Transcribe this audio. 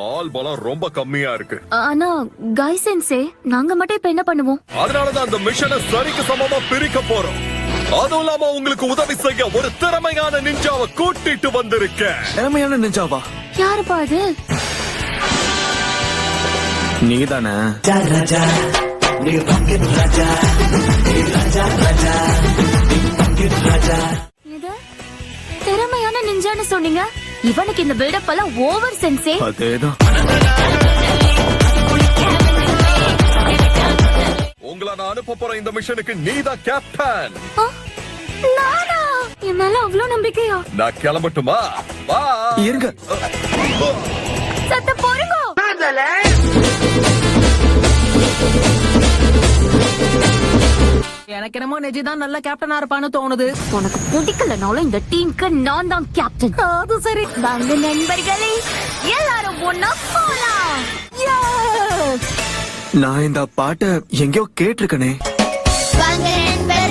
ஆள் பலம் ரொம்ப கம்மியா இருக்கு. ஆனா காய் சென்சே, நாங்க மட்டும் இப்ப என்ன பண்ணுவோம்? அதனாலதான் அந்த மிஷனை சரிக்கு சமமா பிரிக்க போறோம். அதுவும் இல்லாம உங்களுக்கு உதவி செய்ய ஒரு திறமையான நிஞ்சாவை கூட்டிட்டு வந்திருக்கேன். திறமையான நிஞ்சாவா? யாருப்பா அது? நீதானே? இது திறமையான நிஞ்சான்னு சொன்னீங்க. இவனுக்கு இந்த பில்டப் எல்லாம் ஓவர் சென்சே. அதேதான். உங்களை நான் அனுப்ப போற இந்த மிஷனுக்கு நீதான் கேப்டன். நானா? என் மேல அவ்வளவு நம்பிக்கையா? நான் கிளம்பட்டுமா? வா. இருங்க. சத்த போருங்க. எனக்கு என்னமோ நெஜி தான் நல்ல கேப்டனா இருப்பான்னு தோணுது. உனக்கு பிடிக்கலனாலும் இந்த டீமுக்கு நான் தான் கேப்டன். அது சரி. வாங்க நண்பர்களே, எல்லாரும் ஒன்னா போலாம். நான் இந்த பாட்டை எங்கேயோ கேட்டிருக்கனே. வாங்க நண்பர்களே.